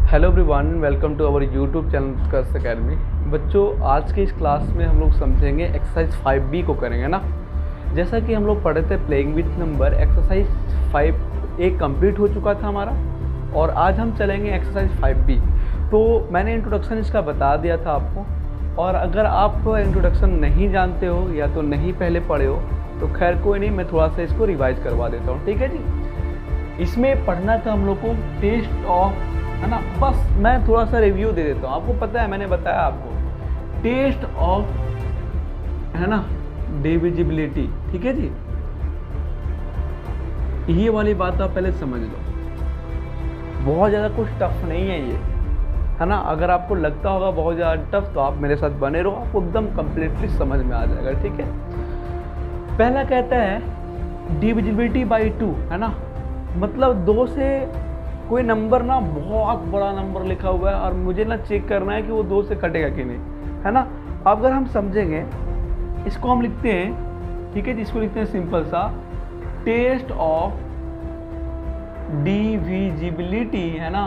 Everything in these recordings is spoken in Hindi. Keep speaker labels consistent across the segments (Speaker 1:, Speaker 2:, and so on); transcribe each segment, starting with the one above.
Speaker 1: Hello everyone, welcome to our YouTube channel Utkarsh academy. बच्चों, आज के इस क्लास में हम लोग समझेंगे एक्सरसाइज 5B को करेंगे ना। जैसा कि हम लोग पढ़े थे playing with number, exercise 5A complete हो चुका था हमारा और आज हम चलेंगे एक्सरसाइज 5B। तो मैंने इंट्रोडक्शन इसका बता दिया था आपको, और अगर आप इंट्रोडक्शन नहीं जानते हो या तो नहीं पहले पढ़े हो तो खैर कोई नहीं, मैं थोड़ा सा इसको रिवाइज करवा देता हूँ। ठीक है जी। इसमें पढ़ना था हम लोग को टेस्ट ऑफ, है ना। बस मैं थोड़ा सा रिव्यू दे देता हूँ। आपको पता है, मैंने बताया आपको टेस्ट ऑफ, है ना, डिविजिबिलिटी। ठीक है जी। ये वाली बात आप पहले समझ लो, बहुत ज़्यादा कुछ टफ नहीं है ये, है ना। अगर आपको लगता होगा बहुत ज़्यादा टफ तो आप मेरे साथ बने रहो, आपको एकदम कंप्लीटली समझ में आ जाएगा। ठीक है। पहला कहता है डिविजिबिलिटी बाई 2, है ना। मतलब 2 से कोई नंबर ना, बहुत बड़ा नंबर लिखा हुआ है और मुझे ना चेक करना है कि वो 2 से कटेगा कि नहीं, है ना। अब अगर हम समझेंगे, इसको हम लिखते हैं, ठीक है, जिसको लिखते हैं सिंपल सा टेस्ट ऑफ डिविजिबिलिटी, है ना।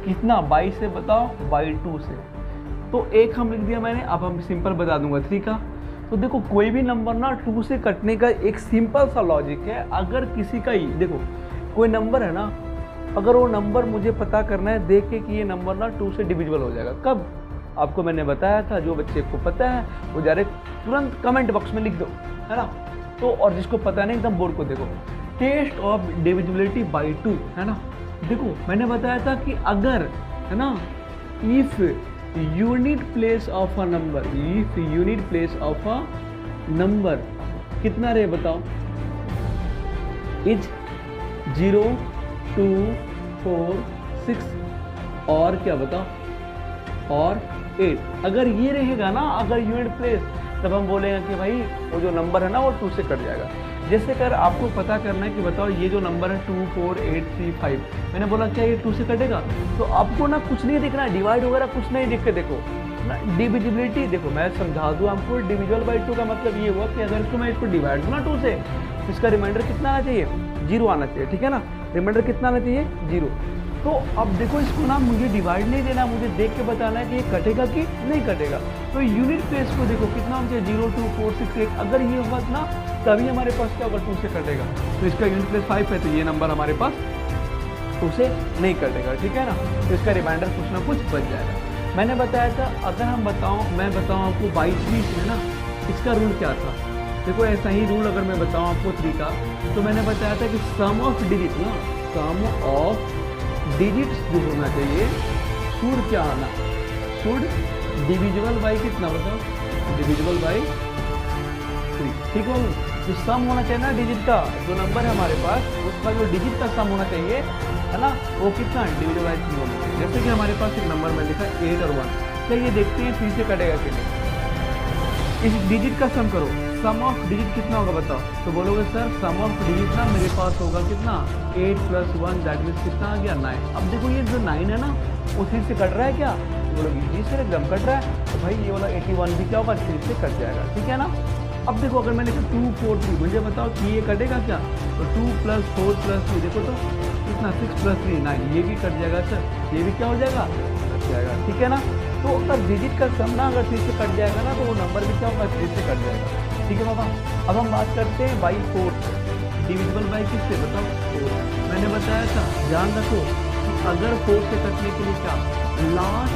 Speaker 1: कितना, 22 से बताओ, बाई 2 से। तो एक हम लिख दिया मैंने, अब हम सिंपल बता दूंगा 3 का। तो देखो, कोई भी नंबर ना 2 से कटने का एक सिंपल सा लॉजिक है। अगर किसी का ही, देखो कोई नंबर है ना, अगर वो नंबर मुझे पता करना है देख के कि ये नंबर ना 2 से डिविजिबल हो जाएगा, कब, आपको मैंने बताया था, जो बच्चे को पता है वो डायरेक्ट तुरंत कमेंट बॉक्स में लिख दो, है ना। तो और जिसको पता नहीं, एकदम बोर्ड को देखो, टेस्ट ऑफ डिविजिबिलिटी बाई 2, है ना। देखो मैंने बताया था कि अगर, है ना, if unit place of a number, if unit place of a number कितना रहे बताओ, इज 0, 2, 4, 6 और क्या बताओ, और 8। अगर ये रहेगा ना, अगर यूनिट प्लेस, तब हम बोलेंगे कि भाई वो जो नंबर है ना वो 2 से कट जाएगा। जैसे कर आपको पता करना है कि बताओ ये जो नंबर है 2, 4, 8, 3, 5, मैंने बोला क्या ये 2 से कटेगा, तो आपको ना कुछ नहीं दिखना है, डिवाइड वगैरह कुछ नहीं दिख के देखो ना। डिविजिबिलिटी देखो, मैं समझा दूँ आपको, डिविजिबल बाई 2 का मतलब ये हुआ कि अगर इसको मैं इसको डिवाइड दूँ ना 2 से, तो इसका रिमाइंडर कितना आना चाहिए, 0 आना चाहिए। ठीक है ना, रिमाइंडर कितना आना चाहिए, 0। तो अब देखो, इसको ना मुझे डिवाइड नहीं देना, मुझे देख के बताना है कि ये कटेगा कि नहीं कटेगा। तो यूनिट प्लेस को देखो कितना होना चाहिए, 0, 2, 4, 6, 8। अगर ये होगा ना तभी हमारे पास क्या होगा, 2 से कटेगा। तो इसका यूनिट प्लेस 5 है, तो ये नंबर हमारे पास 2 से नहीं कटेगा। ठीक है ना। तो इसका रिमाइंडर कुछ ना कुछ बच जाएगा। मैंने बताया था, अगर हम मैं बताऊँ आपको 22 है ना, इसका रूल क्या था। देखो ऐसा ही रूल अगर मैं बताऊँ आपको 3 का, तो मैंने बताया था कि सम ऑफ डिजिट ना, सम ऑफ डिजिट्स जो होना चाहिए, शुड क्या आना, शुड डिविजिबल बाई कितना बताओ, डिविजिबल बाई 3। ठीक है। जो सम होना चाहिए ना डिजिट का, जो नंबर है हमारे पास उसका जो डिजिट का सम होना चाहिए, है ना, वो कितना, डिविजिबल बाई 3 होना चाहिए। जैसे कि हमारे पास एक नंबर में लिखा 8 और 1, क्या ये देखते हैं 3 से कटेगा कि नहीं। इस डिजिट का सम करो, सम ऑफ डिजिट कितना होगा बताओ, तो बोलोगे सर सम ऑफ डिजिट ना मेरे पास होगा कितना, 8 + 1 दैट मीन्स कितना आ गया, 9। अब देखो ये जो 9 है ना वो 3 से कट रहा है क्या, तो बोलोगे जी सर एकदम कट रहा है। तो भाई ये वाला 81 भी क्या होगा, 3 से कट जाएगा। ठीक है ना। अब देखो अगर मैंने कहा 2, 4, 3, मुझे बताओ कि ये कटेगा क्या, तो 2 + 4 + 3, देखो तो कितना, 6 + 3, 9, ये भी कट जाएगा सर, ये भी क्या हो जाएगा, कट जाएगा। ठीक है ना। तो अगर डिजिट का सम ना अगर 3 से कट जाएगा ना, तो वो नंबर भी क्या होगा, 3 से कट जाएगा। ठीक है बाबा। अब हम बात करते हैं बाई 4, डिविजिबल बाई किससे बताओ, 4। मैंने बताया था, ध्यान रखो कि अगर 4 से कटने के लिए क्या, लास्ट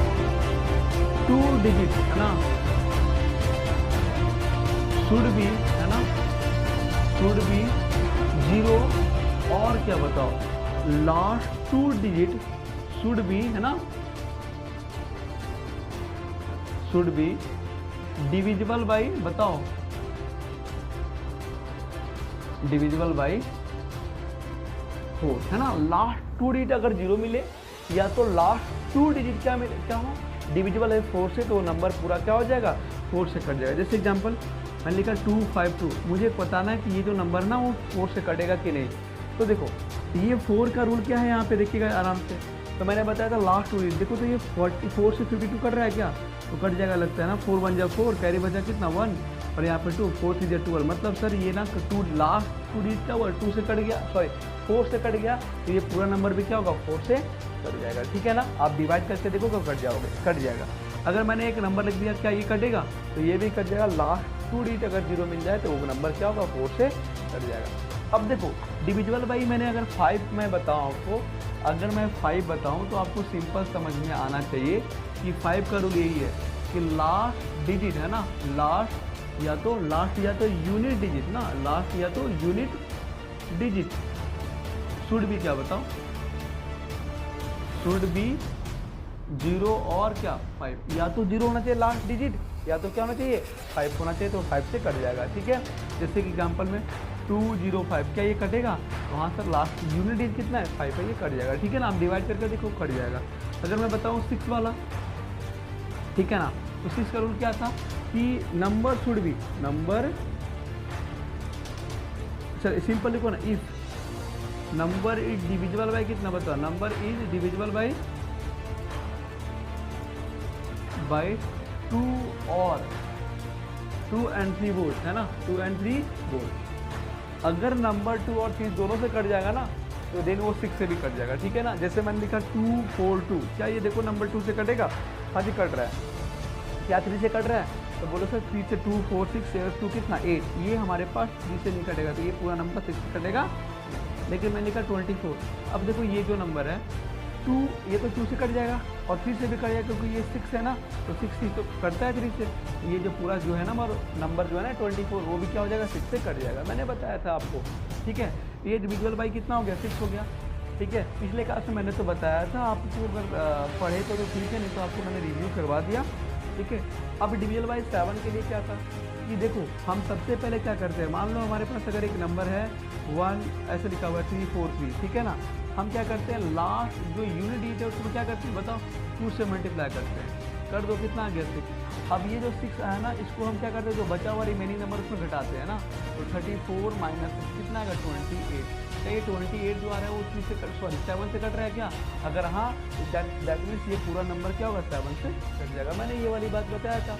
Speaker 1: 2 डिजिट, है ना, शुड बी, है ना, शुड बी 0 और क्या बताओ, लास्ट 2 डिजिट शुड बी, है ना, शुड बी डिविजिबल बाई बताओ, डिविजिबल बाई 4, है ना। लास्ट 2 डिजिट अगर 0 मिले या तो लास्ट 2 डिजिट क्या मिले, क्या हो, डिविजिबल है 4 से, तो नंबर पूरा क्या हो जाएगा, 4 से कट जाएगा। जैसे एग्जांपल मैंने लिखा 252, मुझे बताना है कि ये जो नंबर ना वो 4 से कटेगा कि नहीं। तो देखो ये 4 का रूल क्या है, यहाँ पे देखिएगा आराम से। तो मैंने बताया था लास्ट 2 डिजिट, देखो तो ये 44 से 52 कट रहा है क्या, तो कट जाएगा लगता है ना। 4 × 1 = 4, कैरी बचा कितना 1, और यहाँ पे 2, 4 × 3 = 12। मतलब सर ये ना 2 लास्ट 2 डिजिट क्या हुआ, 2 से कट गया, सॉरी 4 से कट गया तो ये पूरा नंबर भी क्या होगा 4 से कट जाएगा, ठीक है ना। आप डिवाइड करके देखो कब कट जाएगा। अगर मैंने एक नंबर लिख दिया क्या ये कटेगा, तो ये भी कट जाएगा। लास्ट 2 डिजिट अगर 0 मिल जाए तो वो नंबर क्या होगा 4 से कट जाएगा। अब देखो डिविजिबल बाई मैंने अगर 5 में बताऊँ आपको, अगर मैं 5 बताऊँ तो आपको सिंपल समझ में आना चाहिए कि 5 का रूल यही है कि लास्ट डिजिट है ना, लास्ट या तो यूनिट डिजिट ना, लास्ट या तो यूनिट डिजिट शुड भी क्या बताओ, शुड बी 0 और क्या 5, या तो 0 होना चाहिए लास्ट डिजिट या तो क्या होना चाहिए 5 होना चाहिए, तो 5 से कट जाएगा, ठीक है। जैसे कि एग्जांपल में 205 क्या ये कटेगा, वहाँ से लास्ट यूनिट डिजिट कितना है 5 है, ये कट जाएगा, ठीक है ना। आप डिवाइड करके देखो कट जाएगा। अगर मैं बताऊँ 6 वाला, ठीक है ना, तो 6 का रूल क्या था कि नंबर शुड बी, नंबर चल सिंपल लिखो ना, if number is divisible by कितना बताओ, नंबर इज डिविजिबल बाय 2 और 2 and 3 बोर्ड है ना, 2 and 3 बोर्ड। अगर नंबर 2 और 3 दोनों से कट जाएगा ना तो देन वो 6 से भी कट जाएगा, ठीक है ना। जैसे मैंने लिखा 242, क्या ये देखो नंबर 2 से कटेगा, हाँ जी कट रहा है। क्या 3 से कट रहा है, तो बोलो सर 3 से 2 4 6 7 2 कितना 8, ये हमारे पास 3 से नहीं कटेगा, तो ये पूरा नंबर 6 से कटेगा। लेकिन मैंने लिखा 24, अब देखो ये जो नंबर है 2, ये तो 2 से कट जाएगा और 3 से भी कट जाएगा क्योंकि ये 6 है ना, तो 6 तो कटता है 3 से, ये जो पूरा जो है ना नंबर जो है ना 24 वो भी क्या हो जाएगा 6 से कट जाएगा। मैंने बताया था आपको, ठीक है। ये डिविजिबल बाई कितना हो गया 6 हो गया, ठीक है। पिछले क्लास में मैंने तो बताया था आपको, अगर पढ़े तो ठीक है, नहीं तो आपको मैंने रिव्यू करवा दिया, ठीक है। अब डिविजिबल बाई 7 के लिए क्या था कि देखो हम सबसे पहले क्या करते हैं, मान लो हमारे पास अगर एक नंबर है 1 ऐसे लिखा हुआ है 3 4 3, ठीक है ना। हम क्या करते हैं लास्ट जो यूनिट डिजिट है उसको क्या करते हैं बताओ 2 से मल्टीप्लाई करते हैं, कर दो कितना आ गया 6। अब ये जो 6 आया ना इसको हम क्या करते हैं, जो बचा हुआ रिमेनिंग नंबर उसमें घटाते हैं ना, तो 34 माइनस कितना आएगा 28। क्या ये 28 जो आ रहा है वो 3 से 7 से कट रहा है क्या, अगर हाँ दैट मीन्स ये पूरा नंबर क्या होगा 7 से कट जाएगा। मैंने ये वाली बात बताया था,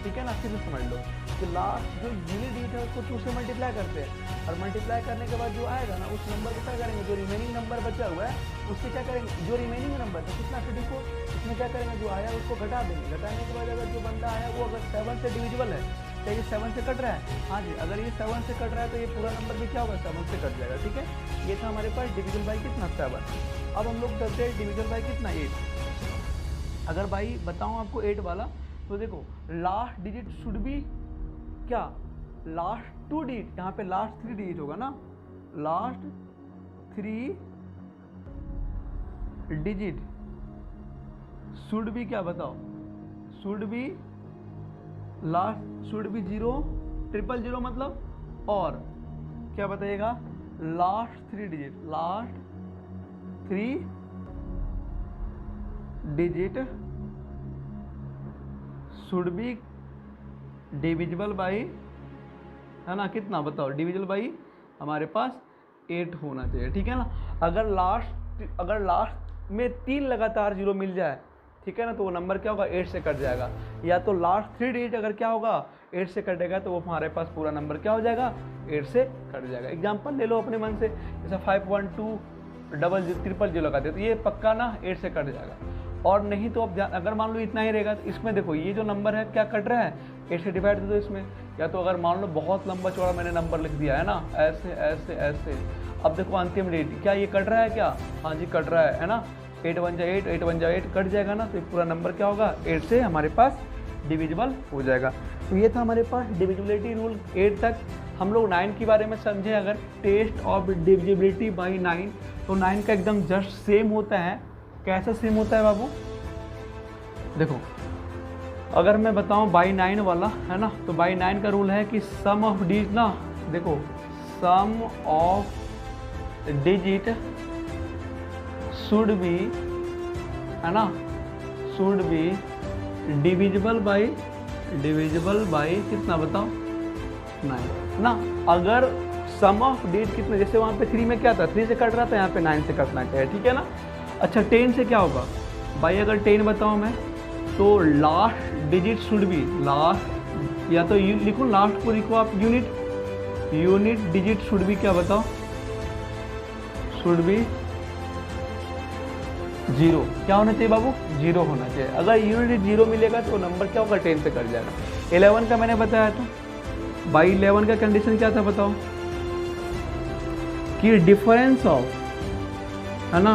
Speaker 1: ठीक है ना। फिर समझ लो कि लास्ट जो यूनिट डिजिट है उसको 2 से मल्टीप्लाई करते हैं और मल्टीप्लाई करने के बाद जो आएगा ना उस नंबर को क्या करेंगे, जो रिमेनिंग नंबर बचा हुआ है उससे क्या करेंगे, जो रिमेनिंग नंबर है कितना 34, उसमें क्या करेंगे जो आया उसको घटा देंगे। घटाने के बाद अगर जो बंदा आया वो अगर 7 से डिविजिबल है, क्या ये 7 से कट रहा है, हाँ जी, अगर ये 7 से कट रहा है तो ये पूरा नंबर भी क्या होगा 7 से कट जाएगा, ठीक है। ये था हमारे पास डिविजिबल बाई कितना 7। अब हम लोग करते हैं डिविजिबल बाई कितना 8। अगर भाई बताऊँ आपको 8 वाला, तो देखो लास्ट डिजिट शुड बी क्या, लास्ट 2 डिजिट, यहाँ पे लास्ट 3 डिजिट होगा ना, लास्ट 3 डिजिट शुड बी क्या बताओ, should be last should be 0 000 मतलब, और क्या बताइएगा last 3 digit, last 3 digit should be divisible by है ना, कितना बताओ डिविजिबल बाई हमारे पास 8 होना चाहिए, ठीक है ना। अगर लास्ट में 3 लगातार 0 मिल जाए, ठीक है ना, तो वो नंबर क्या होगा 8 से कट जाएगा। या तो लास्ट 3 डिजिट अगर क्या होगा 8 से कटेगा तो वो हमारे पास पूरा नंबर क्या हो जाएगा 8 से कट जाएगा। एग्जाम्पल ले लो अपने मन से, जैसे 5120000 लगा दे तो ये पक्का ना 8 से कट जाएगा। और नहीं तो अब अगर मान लो इतना ही रहेगा तो इसमें देखो ये जो नंबर है क्या कट रहा है 8 से डिवाइड दे दो इसमें। या तो अगर मान लो बहुत लंबा चौड़ा मैंने नंबर लिख दिया है ना, ऐसे ऐसे ऐसे, अब देखो अंतिम डिजिट क्या ये कट रहा है क्या, हाँ जी कट रहा है ना, 8 1 जा 8 8 1 जा 8 कट जाएगा ना, तो ये पूरा नंबर क्या होगा 8 से हमारे पास डिविजिबल हो जाएगा। तो ये था हमारे पास डिविजिबिलिटी रूल 8 तक। हम लोग 9 के बारे में समझे, अगर टेस्ट ऑफ डिविजिबिलिटी बाई 9, तो 9 का एकदम जस्ट सेम होता है। कैसा सेम होता है बाबू, देखो अगर मैं बताऊं बाई 9 वाला है ना, तो बाई 9 का रूल है कि सम ऑफ डिजिट ना, देखो सम ऑफ डिजिट शुड बी है ना, शुड बी डिविजिबल बाई कितना बताओ 9 ना। अगर सम ऑफ डिजिट कितने, जैसे वहाँ पे 3 में क्या था 3 से कट रहा था, यहाँ पे 9 से कटना चाहिए, ठीक है ना। अच्छा 10 से क्या होगा भाई, अगर 10 बताऊँ मैं तो last digit should be, last या तो लिखो लास्ट को लिखो आप यूनिट डिजिट शुड बी क्या बताओ, शुड बी 0, क्या होना चाहिए बाबू, 0 होना चाहिए। अगर यूनिट 0 मिलेगा तो नंबर क्या होगा, 10 से कट जाएगा। 11 का मैंने बताया था, बाई 11 का कंडीशन क्या था बताओ, कि डिफरेंस ऑफ, है ना,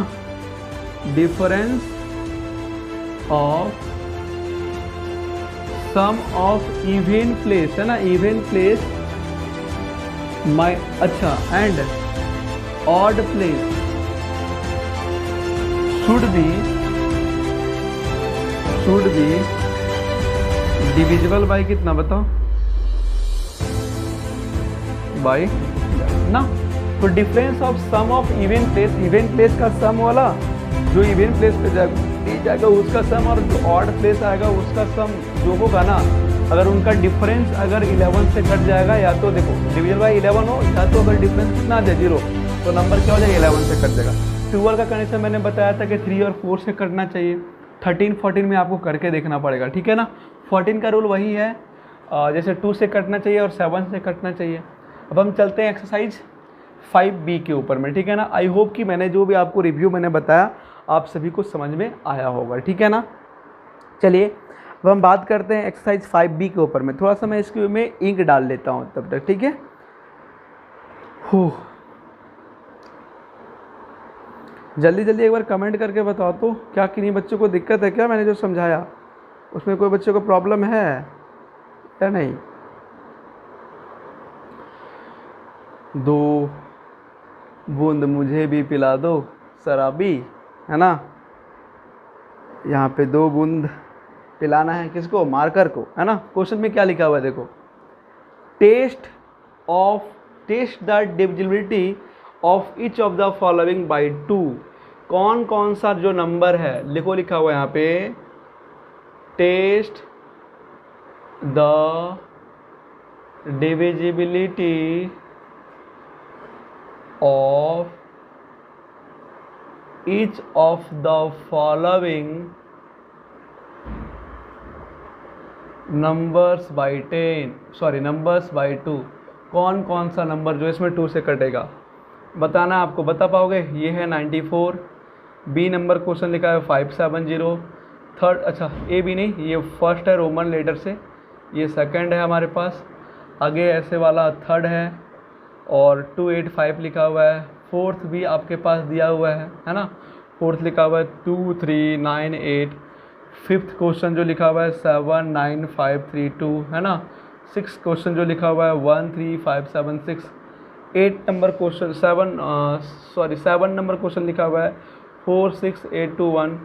Speaker 1: difference of sum of even place, है ना, इवन प्लेस माई, अच्छा, and odd place should be divisible by कितना बताओ, बाय ना। तो difference of sum of even place का सम वाला, जो इवन प्लेस पे जाएगा उसका सम, और जो ऑड प्लेस आएगा उसका सम जो होगा ना, अगर उनका डिफरेंस अगर 11 से कट जाएगा, या तो देखो डिविजन बाय 11 हो, या तो अगर डिफरेंस कितना आ जाए 0, तो नंबर क्या हो जाएगा, 11 से कट जाएगा। 12 का कंडीशन मैंने बताया था कि 3 और 4 से कटना चाहिए। 13, 14 में आपको करके देखना पड़ेगा, ठीक है ना। 14 का रूल वही है, जैसे 2 से कटना चाहिए और 7 से कटना चाहिए। अब हम चलते हैं एक्सरसाइज 5B के ऊपर में, ठीक है ना। आई होप कि मैंने जो भी आपको रिव्यू मैंने बताया आप सभी को समझ में आया होगा, ठीक है ना। चलिए अब हम बात करते हैं एक्सरसाइज 5B के ऊपर में। थोड़ा सा मैं इसके में इंक डाल लेता हूँ तब तक, ठीक है। जल्दी जल्दी एक बार कमेंट करके बताओ तो, क्या किन्हीं बच्चों को दिक्कत है क्या, मैंने जो समझाया उसमें कोई बच्चों को प्रॉब्लम है या नहीं। 2 बूंद मुझे भी पिला दो शराबी, है ना। यहाँ पे 2 बूंद पिलाना है किसको, मार्कर को, है ना। क्वेश्चन में क्या लिखा हुआ है देखो, test the divisibility of each of the following by 2। कौन कौन सा जो नंबर है, लिखो, लिखा हुआ है यहाँ पे, test the divisibility of each of the following numbers by 2। कौन कौन सा नंबर जो इसमें 2 से कटेगा बताना, आपको बता पाओगे। ये है 94, बी नंबर क्वेश्चन लिखा है 570, थर्ड, अच्छा ए बी नहीं, ये फर्स्ट है रोमन लेटर से, ये सेकंड है हमारे पास, आगे ऐसे वाला थर्ड है, और 285 लिखा हुआ है, फोर्थ भी आपके पास दिया हुआ है ना, फोर्थ लिखा हुआ है 23988, फिफ्थ क्वेश्चन जो लिखा हुआ है 79532, है ना। सिक्स क्वेश्चन जो लिखा हुआ है 13576, 8 नंबर क्वेश्चन 7 नंबर क्वेश्चन लिखा हुआ है 46821,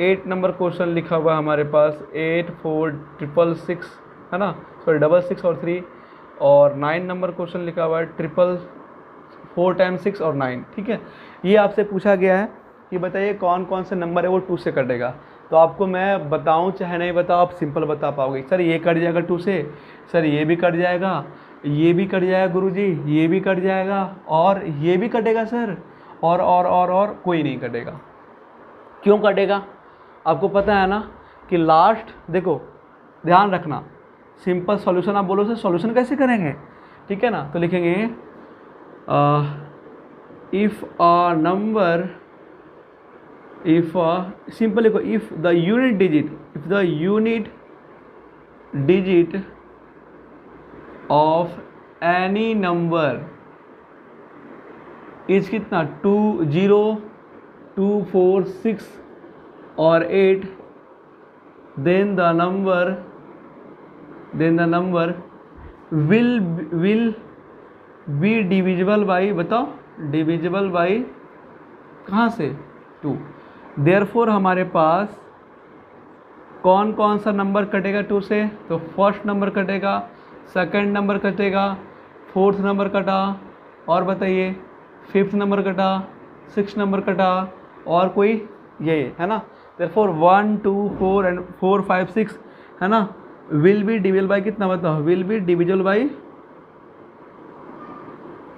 Speaker 1: 8 नंबर क्वेश्चन लिखा हुआ है हमारे पास 84666, है ना, सॉरी 66 और 3, और 9 नंबर क्वेश्चन लिखा हुआ है 4 टाइम्स 6 और 9, ठीक है। ये आपसे पूछा गया है कि बताइए कौन कौन से नंबर है वो 2 से कटेगा। तो आपको मैं बताऊं चाहे नहीं बताऊं, आप सिंपल बता पाओगे, सर ये कट जाएगा 2 से, सर ये भी कट जाएगा, ये भी कट जाएगा गुरुजी, ये भी कट जाएगा, और ये भी कटेगा सर, और कोई नहीं कटेगा। क्यों कटेगा, आपको पता है ना कि लास्ट, देखो ध्यान रखना, सिंपल सॉल्यूशन आप बोलो सर सॉल्यूशन कैसे करेंगे, ठीक है ना। तो लिखेंगे इफ़ अ नंबर, सिंपल लिखो, if the unit digit of any number is कितना 2, 0, 2, 4, 6 और 8, then the number will be divisible by, बताओ divisible by कहाँ से 2। therefore हमारे पास कौन कौन सा नंबर कटेगा 2 से, तो फर्स्ट नंबर कटेगा, सेकंड नंबर कटेगा, फोर्थ नंबर कटा, और बताइए फिफ्थ नंबर कटा, सिक्स नंबर कटा, और कोई ये है ना। therefore 1, 2, 4 and 4, 5, 6, है ना, विल बी डिविजल बाय कितना बताओ, विल बी डिविजल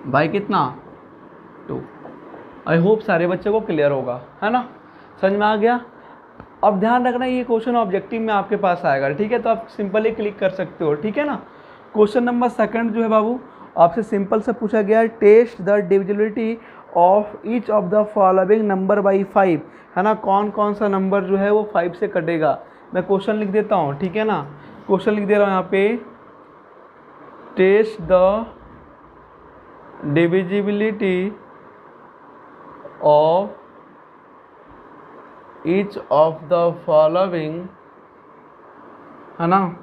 Speaker 1: बाय कितना 2। आई होप सारे बच्चों को क्लियर होगा, है ना, समझ में आ गया। अब ध्यान रखना ये क्वेश्चन ऑब्जेक्टिव में आपके पास आएगा, ठीक है, तो आप सिंपली क्लिक कर सकते हो, ठीक है ना। क्वेश्चन नंबर सेकंड जो है बाबू आपसे सिंपल से पूछा गया है, test the divisibility of each of the following number by 5, है ना, कौन कौन सा नंबर जो है वो 5 से कटेगा। मैं क्वेश्चन लिख देता हूँ, ठीक है ना, क्वेश्चन लिख दे रहा हूँ यहाँ पे, test the divisibility of each of the following, है ना,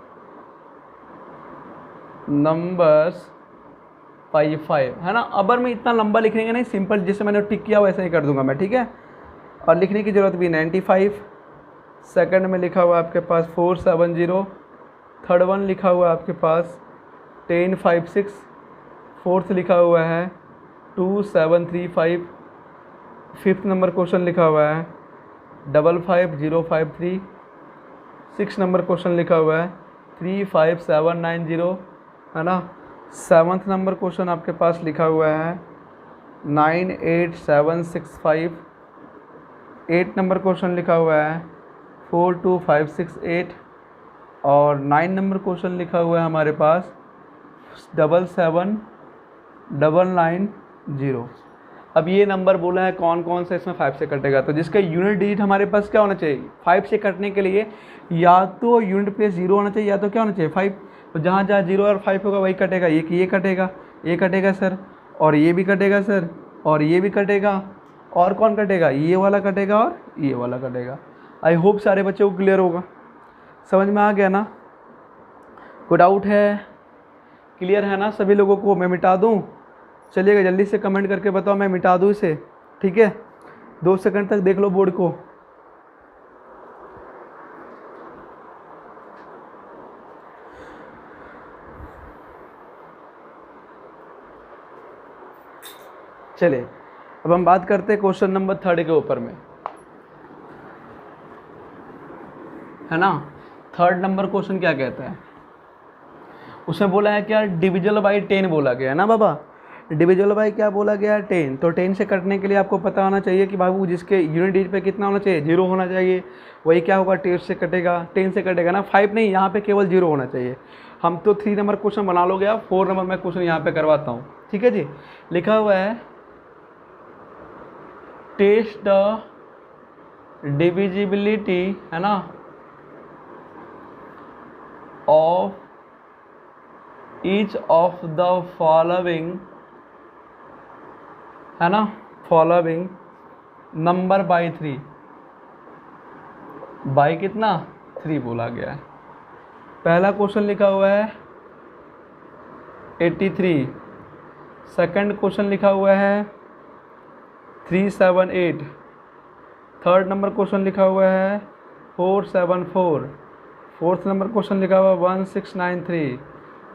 Speaker 1: नंबर्स बाई 5, है ना। अबर में इतना लंबा लिखने का नहीं, सिंपल जैसे मैंने टिक किया वैसे ही कर दूंगा मैं, ठीक है। और लिखने की ज़रूरत भी 95, सेकंड में लिखा हुआ है आपके पास 470, थर्ड वन लिखा हुआ है आपके पास 1056, फोर्थ लिखा हुआ है 2735, फिफ्थ नंबर क्वेश्चन लिखा हुआ है 55053, सिक्स नंबर क्वेश्चन लिखा हुआ है 35790, है ना। सेवन्थ नंबर क्वेश्चन आपके पास लिखा हुआ है 98765, एट नंबर क्वेश्चन लिखा हुआ है 42568, और 9 नंबर क्वेश्चन लिखा हुआ है हमारे पास 77990। अब ये नंबर बोला है कौन कौन सा इसमें 5 से कटेगा, तो जिसका यूनिट डिजिट हमारे पास क्या होना चाहिए 5 से कटने के लिए, या तो यूनिट प्लेस 0 होना चाहिए, या तो क्या होना चाहिए 5। तो जहाँ जहाँ 0 और 5 होगा वही कटेगा, ये कटेगा, ये कटेगा सर, और ये भी कटेगा सर, और ये भी कटेगा, और कौन कटेगा, ये वाला कटेगा और ये वाला कटेगा। आई होप सारे बच्चों को क्लियर होगा, समझ में आ गया ना, कोई डाउट है, क्लियर है ना सभी लोगों को। मैं मिटा दूँ, चलिएगा जल्दी से कमेंट करके बताओ, मैं मिटा दूँ इसे, ठीक है। 2 सेकंड तक देख लो बोर्ड को। चलिए अब हम बात करते हैं क्वेश्चन नंबर 3 के ऊपर में, है ना। थर्ड नंबर क्वेश्चन क्या कहता है, उसमें बोला है क्या, डिविजल बाई 10 बोला गया है ना बाबा, डिविजल बाई क्या बोला गया है 10। तो 10 से कटने के लिए आपको पता होना चाहिए कि बाबू जिसके यूनिट डिजिट पे कितना होना चाहिए 0 होना चाहिए, वही क्या होगा 10 से कटेगा, 10 से कटेगा ना, 5 नहीं, यहाँ पे केवल 0 होना चाहिए। हम तो 3 नंबर क्वेश्चन बना लोगे आप, 4 नंबर मैं क्वेश्चन यहाँ पे करवाता हूँ, ठीक है जी। लिखा हुआ है टेस्ट द डिविजिबिलिटी, है ना, of each of the following, है ना, फॉलोइंग नंबर बाई 3, बाई कितना 3 बोला गया है। पहला क्वेश्चन लिखा हुआ है 83, सेकंड क्वेश्चन लिखा हुआ है 378, थर्ड नंबर क्वेश्चन लिखा हुआ है 474, फोर्थ नंबर क्वेश्चन लिखा हुआ है 1693,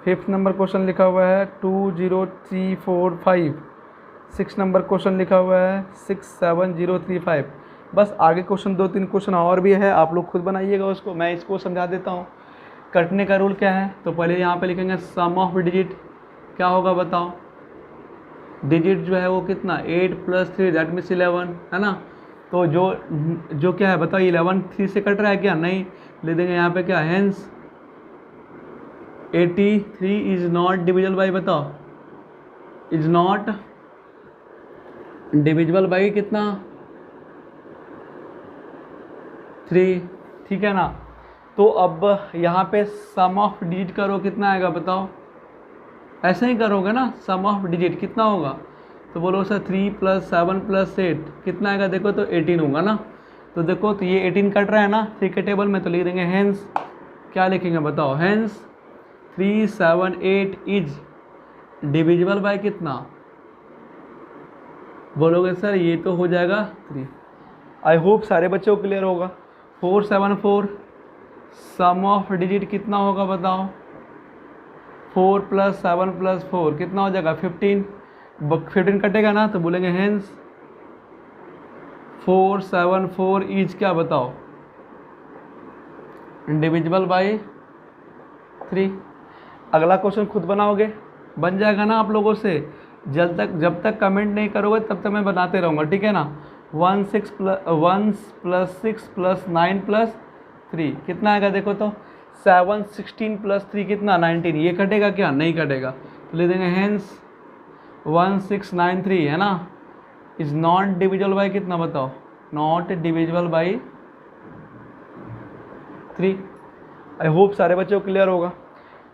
Speaker 1: फिफ्थ नंबर क्वेश्चन लिखा हुआ है 20345, सिक्स नंबर क्वेश्चन लिखा हुआ है 67035। बस आगे क्वेश्चन 2-3 क्वेश्चन और भी है, आप लोग खुद बनाइएगा उसको, मैं इसको समझा देता हूँ। कटने का रूल क्या है, तो पहले यहाँ पे लिखेंगे सम ऑफ डिजिट, क्या होगा बताओ, डिजिट जो है वो कितना 8 + 3 दैट मीन्स 11, है ना। तो जो क्या है बताओ, 11 3 से कट रहा है क्या, नहीं, ले देंगे यहाँ पे क्या, hence 83 is not divisible by, बताओ इज नॉट डिविजिबल बाई कितना 3, ठीक है ना। तो अब यहाँ पे सम ऑफ डिजिट करो, कितना आएगा बताओ, ऐसे ही करोगे ना, सम ऑफ डिजिट कितना होगा, तो बोलो सर 3 + 7 + 8 कितना आएगा, देखो तो 18 होगा ना। तो देखो तो ये 18 कट रहा है ना 3 के टेबल में, तो लिख देंगे हेंस, क्या लिखेंगे बताओ, हेंस 378 इज डिविजिबल बाय कितना, बोलोगे सर ये तो हो जाएगा 3। आई होप सारे बच्चों को क्लियर होगा। 474 सम ऑफ डिजिट कितना होगा बताओ, 4 + 7 + 4 कितना हो जाएगा 15, 15 कटेगा ना, तो बोलेंगे हेंस 474 इज क्या बताओ डिविजिबल बाय 3। अगला क्वेश्चन खुद बनाओगे, बन जाएगा ना आप लोगों से, जब तक कमेंट नहीं करोगे तब तक मैं बनाते रहूँगा, ठीक है ना। 1 + 6 + 9 + 3 कितना आएगा देखो तो 7 16 + 3 कितना 19, ये कटेगा क्या, नहीं कटेगा, तो ले देंगे हेंस 1693, है ना। इज नॉट डिविजिबल बाई कितना बताओ, not divisible by 3। I hope सारे बच्चों को क्लियर होगा।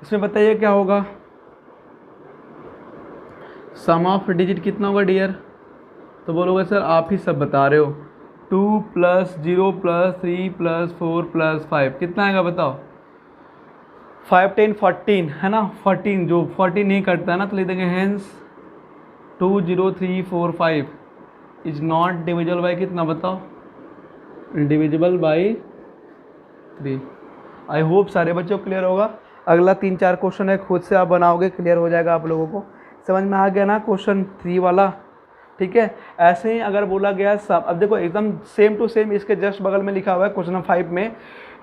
Speaker 1: इसमें बताइए क्या होगा, सम ऑफ डिजिट कितना होगा डियर, तो बोलोगे सर आप ही सब बता रहे हो, 2 + 0 + 3 + 4 + 5 कितना आएगा बताओ, 5 10 14 है ना, 14 जो 14 नहीं कटता है ना, तो लिख देंगे hence 2 0 3 4 5 is not divisible by कितना बताओ, डिविजिबल बाई 3। आई होप सारे बच्चों को क्लियर होगा। अगला 3-4 क्वेश्चन है, खुद से आप बनाओगे, क्लियर हो जाएगा आप लोगों को। समझ में आ गया ना क्वेश्चन 3 वाला, ठीक है। ऐसे ही अगर बोला गया सब, अब देखो एकदम सेम टू सेम इसके जस्ट बगल में लिखा हुआ है क्वेश्चन नंबर 5 में,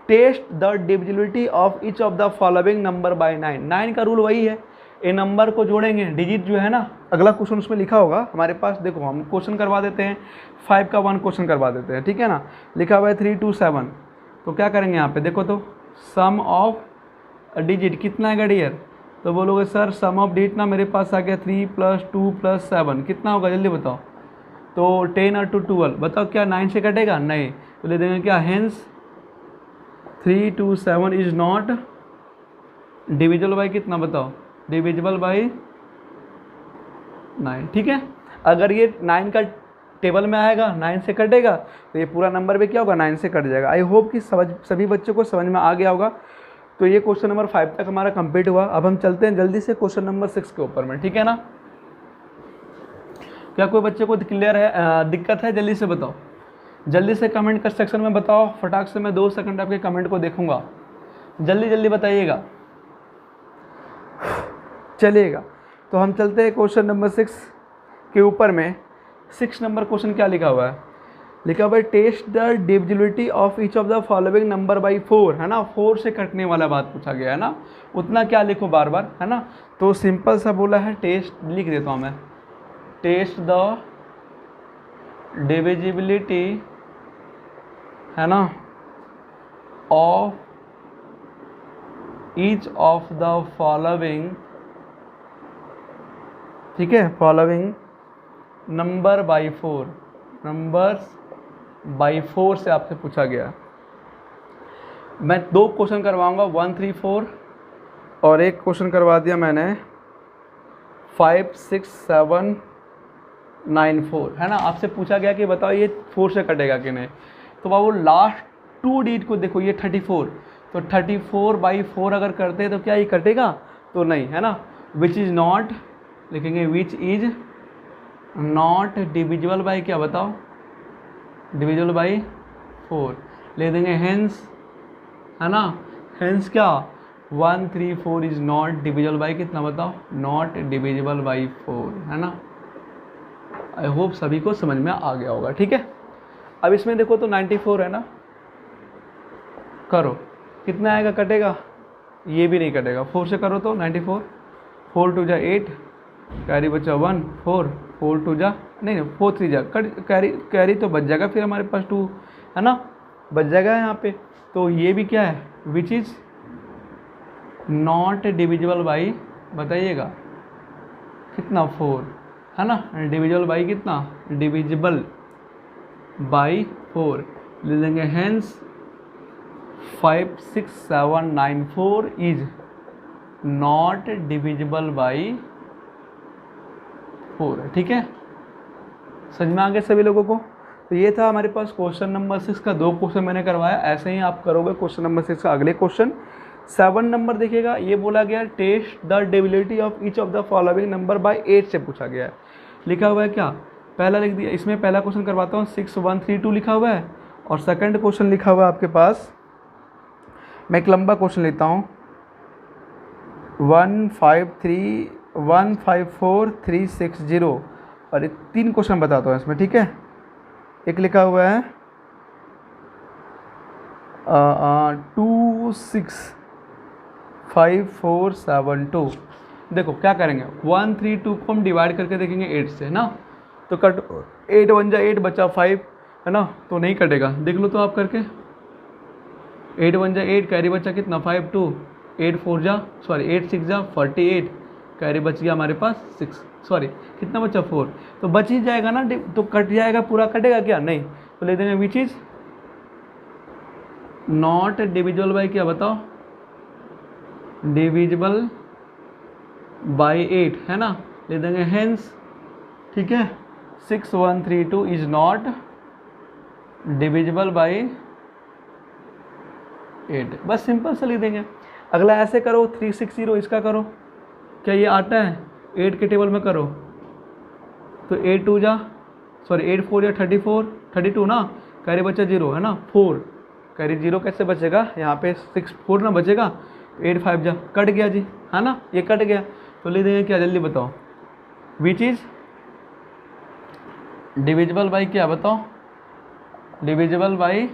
Speaker 1: test the divisibility of each of the following number by 9। 9 का रूल वही है, ए नंबर को जोड़ेंगे, डिजिट जो है ना, अगला क्वेश्चन उसमें लिखा होगा हमारे पास। देखो हम क्वेश्चन करवा देते हैं, 5 का 1 क्वेश्चन करवा देते हैं, ठीक है ना। लिखा हुआ है 3 2 7, तो क्या करेंगे यहाँ पे देखो, तो सम ऑफ डिजिट कितना आएगा डियर, तो बोलोगे सर सम ऑफ डिजिट ना मेरे पास आ गया 3 + 2 + 7 कितना होगा जल्दी बताओ, तो 10 और 2 12, बताओ क्या 9 से कटेगा, नहीं, तो ले देंगे क्या, hence 3 2 7 is not divisible by कितना बताओ, डिविजिबल बाई 9, ठीक है। अगर ये 9 का टेबल में आएगा, 9 से कटेगा, तो ये पूरा नंबर भी क्या होगा, 9 से कट जाएगा। आई होप कि सभी बच्चों को समझ में आ गया होगा। तो ये क्वेश्चन नंबर 5 तक हमारा कंप्लीट हुआ। अब हम चलते हैं जल्दी से क्वेश्चन नंबर 6 के ऊपर में, ठीक है ना। क्या कोई बच्चे को क्लियर है, दिक्कत है, जल्दी से बताओ, जल्दी से कमेंट कर सेक्शन में बताओ, फटाक से मैं 2 सेकंड आपके कमेंट को देखूंगा, जल्दी जल्दी बताइएगा, चलिएगा। तो हम चलते हैं क्वेश्चन नंबर 6 के ऊपर में। 6 नंबर क्वेश्चन क्या लिखा हुआ है, लिखा हुआ है test the divisibility of each of the following number by 4, है ना, 4 से कटने वाला बात पूछा गया है ना, उतना क्या लिखो बार बार, है ना। तो सिंपल सा बोला है, टेस्ट लिख देता हूँ मैं, टेस्ट द डिविजिबिलिटी, है ना, of each of the following, ठीक है, following number by 4, numbers by 4 से आपसे पूछा गया। मैं 2 क्वेश्चन करवाऊंगा, 1 3 4, और एक क्वेश्चन करवा दिया मैंने 5 6 7 9 4, है ना। आपसे पूछा गया कि बताओ ये 4 से कटेगा कि नहीं, तो बाबू लास्ट 2 डिजिट को देखो, ये 34, तो 34 बाई 4 अगर करते हैं तो क्या ये कटेगा, तो नहीं, है ना। विच इज़ नॉट, लिखेंगे which is not divisible by क्या बताओ, डिविजिबल बाई 4, ले देंगे हेंस, है ना, हेंस क्या 1 3 4 इज नॉट डिविजिबल बाई कितना बताओ, नॉट डिविजिबल बाई 4, है ना। आई होप सभी को समझ में आ गया होगा, ठीक है। अब इसमें देखो तो 94 है ना, करो कितना आएगा, कटेगा, ये भी नहीं कटेगा, 4 से करो तो 94, 4 2 जा 8, कैरी बचा 1 4, 4 2 जा नहीं 4 3 जा कैरी तो बच जाएगा, फिर हमारे पास 2, है ना, बच जाएगा यहाँ पे। तो ये भी क्या है, which is not divisible by, बताइएगा कितना 4, है ना, डिविजिबल बाई कितना, डिविजिबल बाई 4, ले लेंगे hence 5 6 7 9 4 is not divisible by 4, ठीक है। समझ में आ गया सभी लोगों को। तो ये था हमारे पास क्वेश्चन नंबर 6 का, 2 क्वेश्चन मैंने करवाया, ऐसे ही आप करोगे क्वेश्चन नंबर 6 का। अगले क्वेश्चन 7 नंबर देखिएगा, ये बोला गया test the divisibility of each of the following number by 8 से पूछा गया है। लिखा हुआ है क्या, पहला लिख दिया, इसमें पहला क्वेश्चन करवाता हूँ, 6 1 3 2 लिखा हुआ है, और सेकंड क्वेश्चन लिखा हुआ है आपके पास, मैं एक लंबा क्वेश्चन लेता हूँ, 1 5 3 1 5 4 3 6 0, और ये 3 क्वेश्चन बताता हूँ इसमें, ठीक है। एक लिखा हुआ है 2 6 5 4 7 2। देखो क्या करेंगे, 1 3 2 को हम डिवाइड करके देखेंगे 8 से ना, तो कट 8 1 जा 8 बचा 5, है ना, तो नहीं कटेगा, देख लो तो आप करके, 8 1 जा 8, कैरी बचा कितना 5 2, 8 4 जा 8 6 जा 48, कैरी बच गया हमारे पास 6, सॉरी कितना बचा 4, तो बच ही जाएगा ना, तो कट जाएगा, पूरा कटेगा क्या, नहीं, तो ले देंगे which is not divisible by क्या बताओ, डिविजिबल बाई 8 है ना, ले देंगे हेंस, ठीक है 6132 इज नॉट डिविजिबल बाई 8, बस सिंपल से लिख देंगे। अगला ऐसे करो 360 इसका करो, क्या ये आता है 8 के टेबल में करो, तो 8 2 जा सॉरी 8 4 या 34 32 ना, कैरी बचा 0 है ना, 4 कैरी 0 कैसे बचेगा, यहाँ पे 6 4 ना बचेगा, 8 5 जा कट गया जी, है ना, ये कट गया, तो ले देंगे क्या, जल्दी बताओ, विच इज डिविजिबल बाई क्या बताओ, divisible by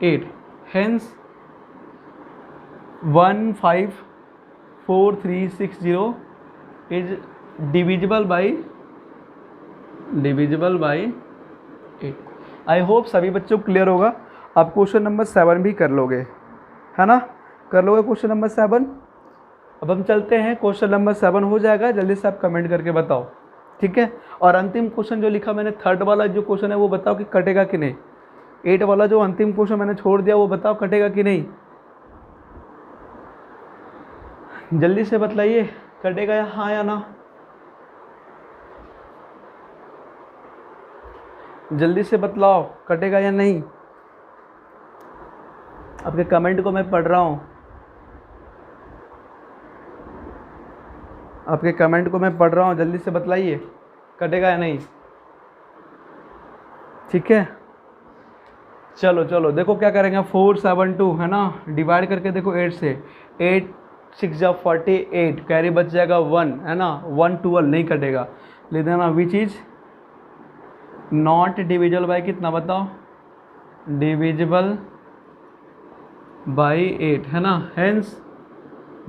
Speaker 1: 8, hence 154 360 is divisible by 8। I hope सभी बच्चों को क्लियर होगा। आप क्वेश्चन नंबर 7 भी कर लोगे, है ना, कर लोगे क्वेश्चन नंबर 7। अब हम चलते हैं, क्वेश्चन नंबर 7 हो जाएगा, जल्दी से आप कमेंट करके बताओ, ठीक है। और अंतिम क्वेश्चन जो लिखा मैंने, थर्ड वाला जो क्वेश्चन है वो बताओ कि कटेगा कि नहीं, 8 वाला जो अंतिम क्वेश्चन मैंने छोड़ दिया वो बताओ कटेगा कि नहीं, जल्दी से बतलाइए, कटेगा या हाँ या ना, जल्दी से बतलाओ कटेगा या नहीं। आपके कमेंट को मैं पढ़ रहा हूँ, आपके कमेंट को मैं पढ़ रहा हूँ, जल्दी से बतलाइए कटेगा या नहीं, ठीक है। चलो चलो देखो क्या करेंगे, 472 है ना, डिवाइड करके देखो 8 से, 8 6 जा 48, कैरी बच जाएगा 1 है ना, 1 12 नहीं कटेगा, ले देना which is not divisible by कितना बताओ, डिविजिबल बाई 8 है ना, हेंस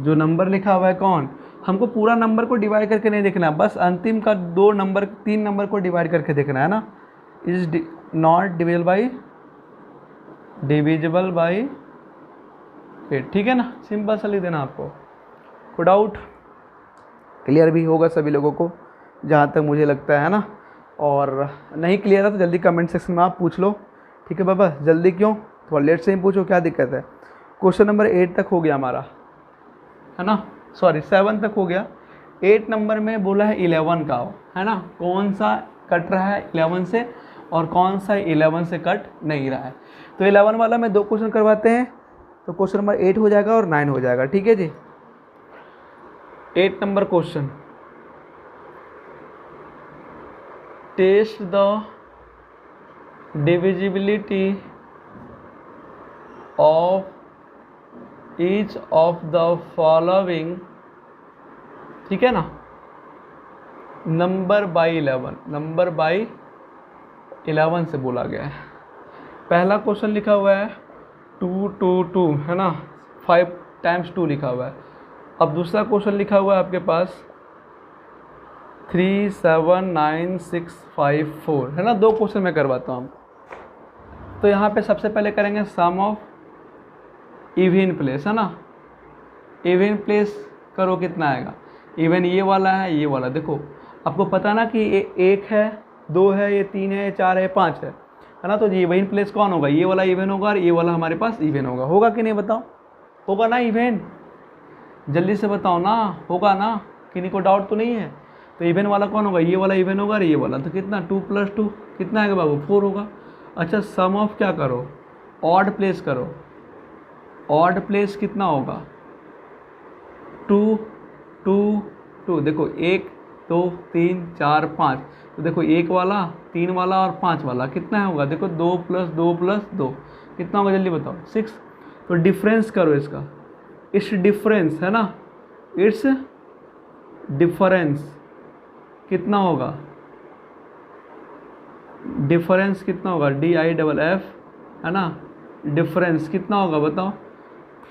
Speaker 1: जो नंबर लिखा हुआ है कौन, हमको पूरा नंबर को डिवाइड करके नहीं देखना है, बस अंतिम का 2 नंबर 3 नंबर को डिवाइड करके देखना है ना, इज नॉट डिविजिबल बाई 8, ठीक है ना, सिंपल सा लिख देना आपको। कोई डाउट, क्लियर भी होगा सभी लोगों को जहाँ तक मुझे लगता है ना, और नहीं क्लियर है तो जल्दी कमेंट सेक्शन में आप पूछ लो, ठीक है बाबा, जल्दी क्यों, थोड़ा लेट से ही पूछो, क्या दिक्कत है। क्वेश्चन नंबर 8 तक हो गया हमारा, है ना, सॉरी 7 तक हो गया, 8 नंबर में बोला है 11 का, है ना, कौन सा कट रहा है 11 से और कौन सा 11 से कट नहीं रहा है, तो 11 वाला में 2 क्वेश्चन करवाते हैं, तो क्वेश्चन नंबर 8 हो जाएगा और 9 हो जाएगा, ठीक है जी। 8 number question, test the divisibility of each of the following, ठीक है ना, नंबर बाई 11, नंबर बाई 11 से बोला गया है। पहला क्वेश्चन लिखा हुआ है 2 2 2 है ना, 5 टाइम्स 2 लिखा हुआ है। अब दूसरा क्वेश्चन लिखा हुआ है आपके पास 3 7 9 6 5 4 है ना, 2 क्वेश्चन मैं करवाता हूँ। तो यहाँ पे सबसे पहले करेंगे सम ऑफ इवन प्लेस, है ना, इवन प्लेस करो कितना आएगा, इवन ये वाला है ये वाला, देखो आपको पता ना कि ये 1 है 2 है ये 3 है ये 4 है ये 5 है ना, तो ये इवन प्लेस कौन होगा, ये वाला इवन होगा और ये वाला हमारे पास इवन होगा, होगा कि नहीं बताओ, होगा ना इवन, जल्दी से बताओ ना, होगा ना, किसी को डाउट तो नहीं है, तो इवन वाला कौन होगा, ये वाला इवन होगा और ये वाला, तो कितना 2 + 2 कितना आएगा बाबू 4 होगा। अच्छा सम ऑफ क्या करो, ऑड प्लेस करो, ऑड प्लेस कितना होगा 2 2 2, देखो 1 2 3 4 5, तो देखो 1 वाला 3 वाला और 5 वाला कितना होगा, देखो 2 + 2 + 2 कितना होगा जल्दी बताओ 6, तो डिफरेंस करो इसका, इट्स डिफरेंस है ना, इट्स डिफरेंस कितना होगा, डिफरेंस कितना होगा DIFF है ना, डिफरेंस कितना होगा बताओ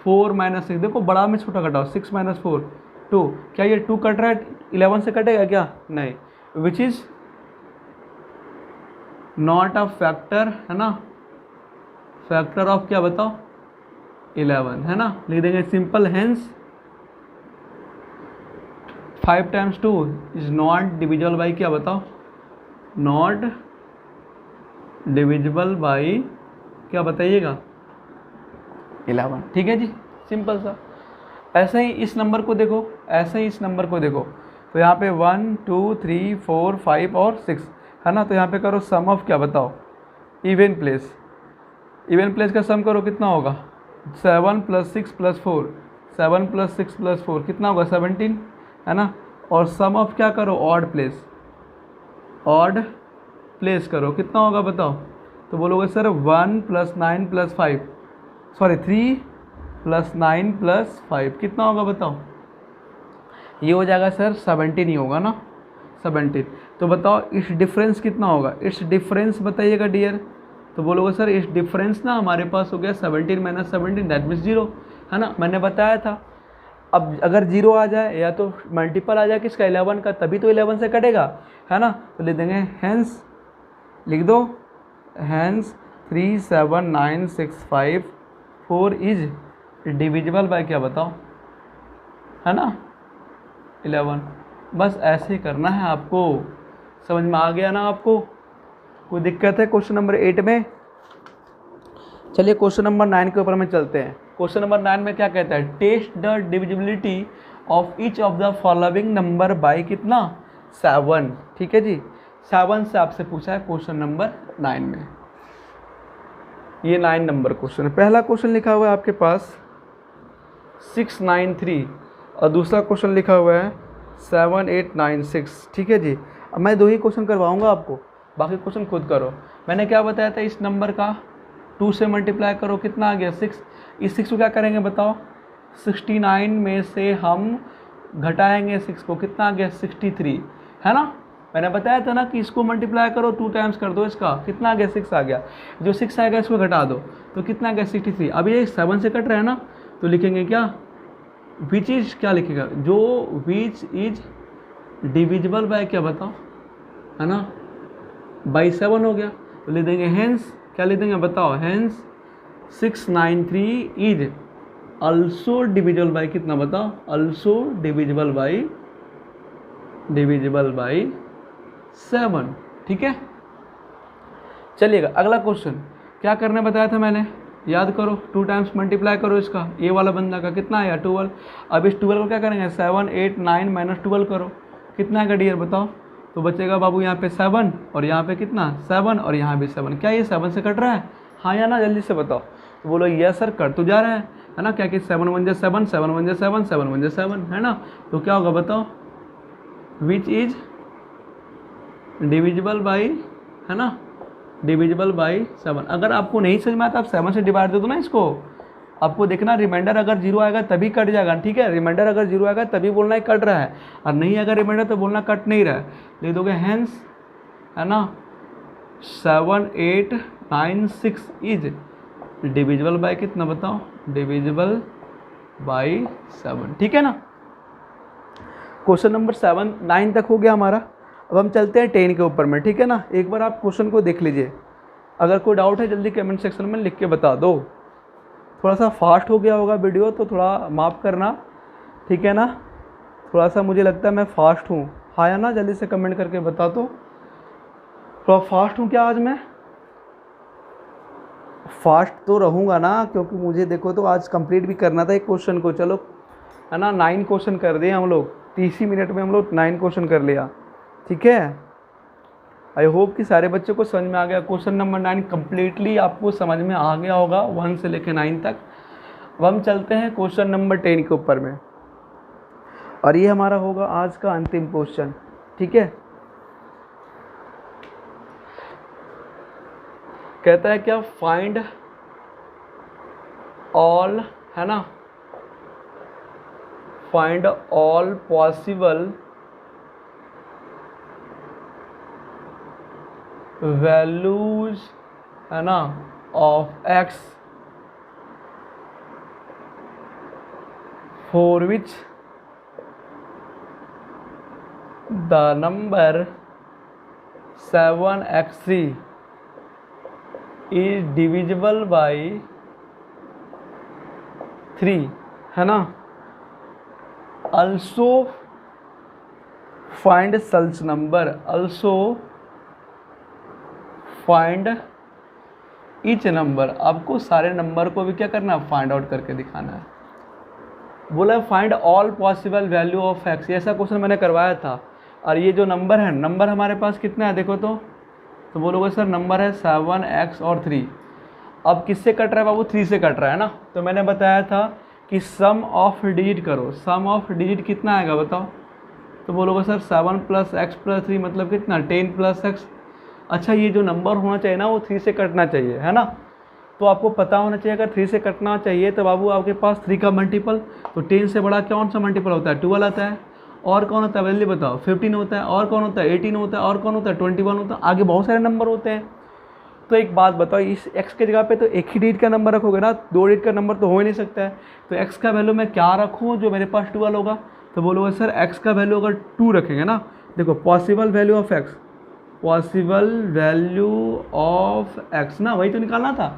Speaker 1: 4 - 6, देखो बड़ा में छोटा घटाओ, 6 - 4 2, क्या ये 2 कट रहा है 11 से कटेगा क्या, नहीं, which is not a factor है ना, फैक्टर ऑफ क्या बताओ 11 है ना, लिख देंगे simple, hence 5 times 2 is not divisible by क्या बताओ, नॉट डिविजिबल बाई क्या बताइएगा, 11। ठीक है जी, सिंपल सा। ऐसे ही इस नंबर को देखो, ऐसे ही इस नंबर को देखो, तो यहाँ पे 1 2 3 4 5 और 6 है ना, तो यहाँ पे करो सम ऑफ क्या बताओ, इवन प्लेस। इवन प्लेस का सम करो कितना होगा, 7 + 6 + 4, 7 + 6 + 4 कितना होगा 17 है ना। और सम ऑफ क्या करो, ऑड प्लेस, ऑड प्लेस करो कितना होगा बताओ, तो बोलोगे सर 1 + 9 + 5 सॉरी 3 + 9 + 5 कितना होगा बताओ, ये हो जाएगा सर 17 ही होगा ना, 17। तो बताओ इस डिफरेंस कितना होगा, इस डिफरेंस बताइएगा डियर, तो बोलोगे सर इस डिफरेंस ना हमारे पास हो गया 17 - 17 दैट मीन्स 0 है ना, मैंने बताया था। अब अगर 0 आ जाए या तो मल्टीपल आ जाए किसका 11 का, तभी तो 11 से कटेगा है ना, तो लिख देंगे हैंस, लिख दो हैंस 3 7 9 6 5 4 इज डिविजिबल बाय क्या बताओ, है ना 11। बस ऐसे ही करना है आपको, समझ में आ गया ना आपको, कोई दिक्कत है क्वेश्चन नंबर 8 में। चलिए क्वेश्चन नंबर 9 के ऊपर में चलते हैं। क्वेश्चन नंबर 9 में क्या कहता है, test the divisibility of each of the following number by कितना 7। ठीक है जी, 7 से आपसे पूछा है क्वेश्चन नंबर 9 में, ये 9 नंबर क्वेश्चन है। पहला क्वेश्चन लिखा हुआ है आपके पास 693 और दूसरा क्वेश्चन लिखा हुआ है 7896। ठीक है जी, अब मैं 2 ही क्वेश्चन करवाऊंगा आपको, बाकी क्वेश्चन खुद करो। मैंने क्या बताया था, इस नंबर का 2 से मल्टीप्लाई करो कितना आ गया 6। इस 6 को क्या करेंगे बताओ, 69 में से हम घटाएंगे 6 को, कितना आ गया 63 है ना। मैंने बताया था ना कि इसको मल्टीप्लाई करो 2 टाइम्स कर दो इसका, कितना आ गया 6 आ गया, जो 6 आएगा इसको घटा दो तो कितना आ गया 63। अब ये 7 से कट रहा है ना, तो लिखेंगे क्या, विच इज क्या लिखेगा, जो विच इज डिविजिबल बाय क्या बताओ, है ना बाई 7 हो गया, तो लिख देंगे हेंस क्या लिख देंगे बताओ, hence 693 is also divisible by कितना बताओ, अल्सो डिविजिबल बाई 7। ठीक है, चलिएगा अगला क्वेश्चन क्या करने बताया था मैंने, याद करो 2 टाइम्स मल्टीप्लाई करो इसका, ये वाला बंदा का कितना आया 12। अब इस 12 को क्या करेंगे 7 8 9 - 12 करो, कितना आएगा डियर बताओ, तो बचेगा बाबू यहाँ पे 7 और यहाँ पे कितना 7 और यहाँ भी 7। क्या ये 7 से कट रहा है, हाँ या ना, जल्दी से बताओ। तो बोलो यस सर कट तो जा रहा है ना, क्या कि 7 × 1 = 7 7 × 1 = 7 7 × 1 = 7 है ना, तो क्या होगा बताओ, विच इज डिविजिबल बाई है ना, डिविजिबल बाई 7। अगर आपको नहीं समझ में आता आप 7 से डिवाइड दे दो ना इसको, आपको देखना रिमाइंडर अगर 0 आएगा तभी कट जाएगा। ठीक है, रिमाइंडर अगर 0 आएगा तभी बोलना है कट रहा है, और नहीं अगर रिमाइंडर तो बोलना कट नहीं रहा है। लिख दोगे हैंस है ना 7 8 9 6 इज डिविजिबल बाई कितना बताओ, डिविजिबल बाई 7। ठीक है ना, क्वेश्चन नंबर 7 9 तक हो गया हमारा। अब हम चलते हैं 10 के ऊपर में। ठीक है ना, एक बार आप क्वेश्चन को देख लीजिए, अगर कोई डाउट है जल्दी कमेंट सेक्शन में लिख के बता दो। थोड़ा सा फास्ट हो गया होगा वीडियो तो थोड़ा माफ़ करना, ठीक है ना, थोड़ा सा मुझे लगता है मैं फास्ट हूँ, हाँ या ना, जल्दी से कमेंट करके बता दो। थोड़ा फास्ट हूँ क्या आज मैं, फास्ट तो रहूँगा ना, क्योंकि मुझे देखो तो आज कंप्लीट भी करना था एक क्वेश्चन को। चलो है ना, 9 क्वेश्चन कर दिए हम लोग, 30 ही मिनट में हम लोग 9 क्वेश्चन कर लिया। ठीक है, आई होप कि सारे बच्चों को समझ में आ गया। क्वेश्चन नंबर 9 कम्प्लीटली आपको समझ में आ गया होगा 1 से लेकर 9 तक। अब हम चलते हैं क्वेश्चन नंबर 10 के ऊपर में, और ये हमारा होगा आज का अंतिम क्वेश्चन। ठीक है, कहता है क्या, फाइंड ऑल है ना, फाइंड ऑल पॉसिबल वैल्यूज है ना of x for which the number 7x3 is divisible by 3 है ना, also find such number, also find each number. आपको सारे नंबर को भी क्या करना है, फाइंड आउट करके दिखाना है। बोला find all possible value of x, ऐसा क्वेश्चन मैंने करवाया था। और ये जो नंबर है, नंबर हमारे पास कितना है देखो तो बोलोगे सर नंबर है 7x और 3। अब किससे कट रहा है बाबू, 3 से कट रहा है ना। तो मैंने बताया था कि सम ऑफ डिजिट करो, सम ऑफ डिजिट कितना आएगा बताओ। तो बोलोगे सर 7 + x + 3 मतलब कितना, 10 + x। अच्छा ये जो नंबर होना चाहिए ना वो 3 से कटना चाहिए, है ना। तो आपको पता होना चाहिए अगर 3 से कटना चाहिए तो बाबू आपके पास 3 का मल्टीपल, तो 10 से बड़ा कौन सा मल्टीपल होता है, 12 आता है। और कौन होता है वैल्यू बताओ, 15 होता है। और कौन होता है, 18 होता है। और कौन होता है, 21 होता है। आगे बहुत सारे नंबर होते हैं। तो एक बात बताओ, इस x के जगह पे तो एक ही डिजिट का नंबर रखोगे ना, 2 डिजिट का नंबर तो हो ही नहीं सकता है। तो x का वैल्यू मैं क्या रखूँ जो मेरे पास 12 होगा। तो बोलोगे सर x का वैल्यू अगर 2 रखेंगे ना, देखो possible value of x, possible value of x ना, वही तो निकालना था।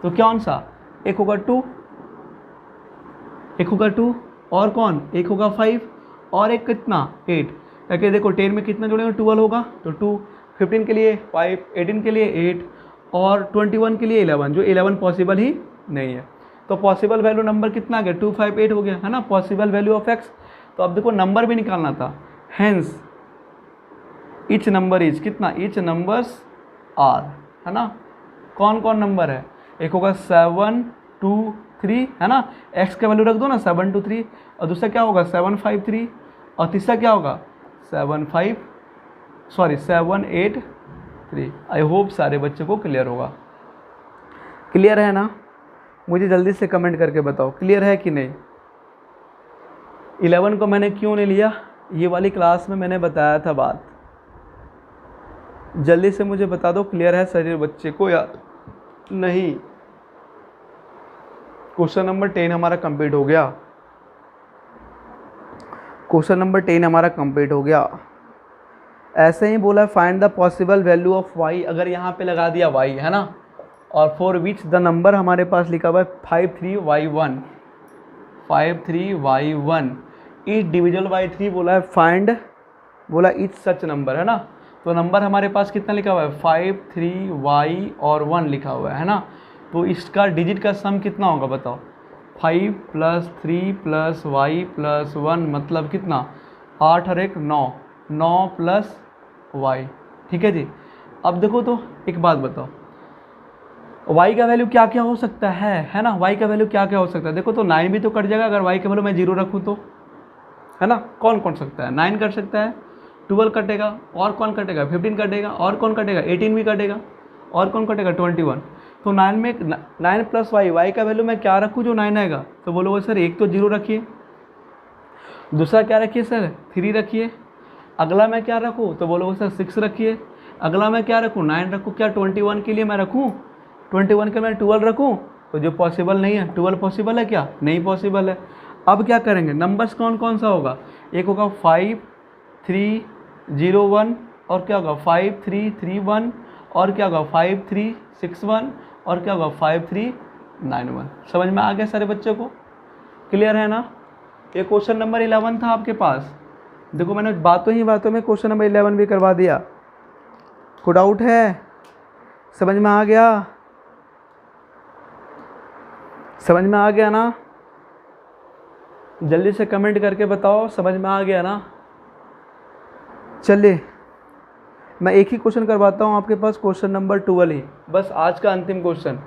Speaker 1: तो कौन सा, एक होगा 2, एक होगा 2 और कौन, एक होगा 5 और एक कितना 8। ताकि देखो 10 में कितना जोड़ेंगे, 12 होगा तो 2, 15 के लिए 5, 18 के लिए 8 और 21 के लिए 11, जो 11 पॉसिबल ही नहीं है। तो पॉसिबल वैल्यू नंबर कितना आ गया, 2, 5, 8 हो गया, है ना, पॉसिबल वैल्यू ऑफ x। तो अब देखो नंबर भी निकालना था, हेंस ईच नंबर इज कितना, ईच नंबर्स आर, है ना। कौन कौन नंबर है, एक होगा 7, 2, 3, है ना। x का वैल्यू रख दो ना 7, 2, 3। और दूसरा क्या होगा 7, 5, 3। और तीसरा क्या होगा 7, 8, 3। आई होप सारे बच्चों को क्लियर होगा। क्लियर है ना, मुझे जल्दी से कमेंट करके बताओ क्लियर है कि नहीं। 11 को मैंने क्यों नहीं लिया, ये वाली क्लास में मैंने बताया था बात। जल्दी से मुझे बता दो क्लियर है सारे बच्चे को या नहीं। क्वेश्चन नंबर 10 हमारा कंप्लीट हो गया, क्वेश्चन नंबर 10 हमारा कंप्लीट हो गया। ऐसे ही बोला find the possible value of y, अगर यहाँ पे लगा दिया y, है ना। और फॉर विच द नंबर हमारे पास लिखा हुआ है 53y1, 53y1 is divisible by 3। बोला है फाइंड, बोला इच सच नंबर, है ना। तो नंबर हमारे पास कितना लिखा हुआ है 5, 3, y और 1 लिखा हुआ है ना। तो इसका डिजिट का सम कितना होगा बताओ, 5 + 3 + y + 1 मतलब कितना, 8 और 1 9, 9 + y, ठीक है जी। अब देखो तो एक बात बताओ, y का वैल्यू क्या क्या हो सकता है ना। y का वैल्यू क्या क्या हो सकता है, देखो तो 9 भी तो कट जाएगा अगर y का वैल्यू मैं 0 रखूँ तो, है ना। कौन कौन सकता है, 9 कट सकता है, 12 कटेगा, और कौन कटेगा 15 कटेगा, और कौन कटेगा 18 भी कटेगा, और कौन कटेगा 21। तो 9 में 9 + y का वैल्यू मैं क्या रखूँ जो 9 आएगा। तो बोलोगे सर एक तो 0 रखिए, दूसरा क्या रखिए सर 3 रखिए, अगला मैं क्या रखूँ तो बोलोगे सर 6 रखिए, अगला मैं क्या रखूँ 9 रखूँ। क्या 21 के लिए मैं रखूँ, 21 के मैं 12 रखूँ। तो जो पॉसिबल नहीं है, 12 पॉसिबल है क्या, नहीं पॉसिबल है। अब क्या करेंगे, नंबर्स कौन कौन सा होगा, एक होगा 5, 3, 0, 1 और क्या होगा 5, 3, 3, 1 और क्या होगा 5, 3, 6, 1 और क्या होगा 5, 3, 9, 1। समझ में आ गया सारे बच्चों को, क्लियर है ना। ये क्वेश्चन नंबर 11 था आपके पास। देखो मैंने बातों ही बातों में क्वेश्चन नंबर 11 भी करवा दिया। कोई डाउट है, समझ में आ गया, समझ में आ गया ना। जल्दी से कमेंट करके बताओ समझ में आ गया ना। चलिए मैं एक ही क्वेश्चन करवाता हूँ आपके पास, क्वेश्चन नंबर 12 ही, बस आज का अंतिम question.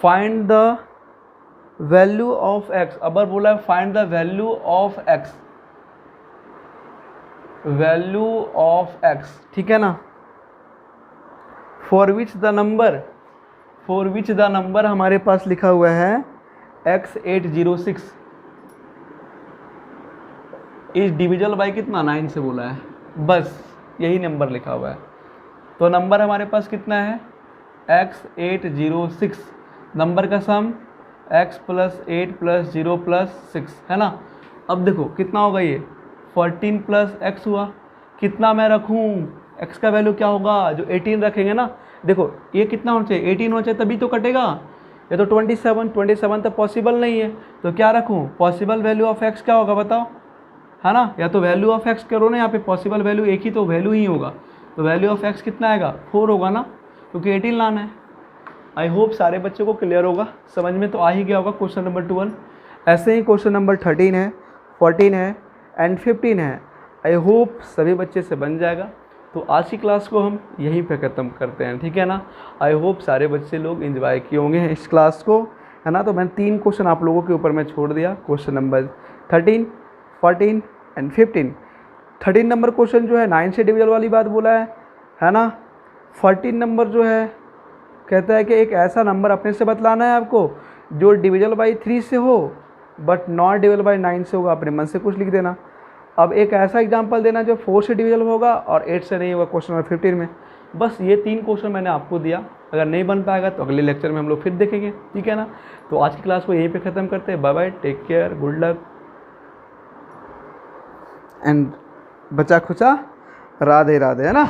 Speaker 1: Find the value of x, अबर बोला है find the value of x, value of x, ठीक है ना। For which the number, for which the number हमारे पास लिखा हुआ है x806 इज डिविजल बाई कितना 9 से बोला है, बस यही नंबर लिखा हुआ है। तो नंबर हमारे पास कितना है x806, नंबर का सम x + 8 + 0 + 6, है ना। अब देखो कितना होगा ये 14 + x हुआ, कितना मैं रखूँ, x का वैल्यू क्या होगा जो 18 रखेंगे ना। देखो ये कितना होना चाहिए 18 होना चाहिए तभी तो कटेगा। ये तो 27 तो पॉसिबल नहीं है, तो क्या रखूँ, पॉसिबल वैल्यू ऑफ एक्स क्या होगा बताओ, है ना, या तो वैल्यू ऑफ एक्स करो ना, यहाँ पे पॉसिबल वैल्यू एक ही तो वैल्यू ही होगा, तो वैल्यू ऑफ एक्स कितना आएगा 4 होगा ना, क्योंकि 18 लाना है। आई होप सारे बच्चों को क्लियर होगा, समझ में तो आ ही गया होगा क्वेश्चन नंबर 12। ऐसे ही क्वेश्चन नंबर 13 है, 14 है एंड 15 है। आई होप सभी बच्चे से बन जाएगा। तो आज की क्लास को हम यहीं पे ख़त्म करते हैं, ठीक है ना। आई होप सारे बच्चे लोग एंजॉय किए होंगे इस क्लास को, है ना। तो मैंने 3 क्वेश्चन आप लोगों के ऊपर मैं छोड़ दिया, question number 13, 14 and 15। 13 number question जो है 9 से डिविजन वाली बात बोला है ना। 14 नंबर जो है कहता है कि एक ऐसा नंबर अपने से बतलाना है आपको जो डिविजल बाई 3 से हो बट नॉट डिविजल बाई 9 से होगा, अपने मन से कुछ लिख देना। अब एक ऐसा एग्जांपल देना जो 4 से डिविजल होगा और 8 से नहीं होगा, क्वेश्चन नंबर 15 में। बस ये 3 क्वेश्चन मैंने आपको दिया, अगर नहीं बन पाएगा तो अगले लेक्चर में हम लोग फिर देखेंगे, ठीक है ना। तो आज की क्लास को यहीं पे ख़त्म करते हैं। Bye bye, take care, good luck and बचा खुचा, राधे राधे, है ना।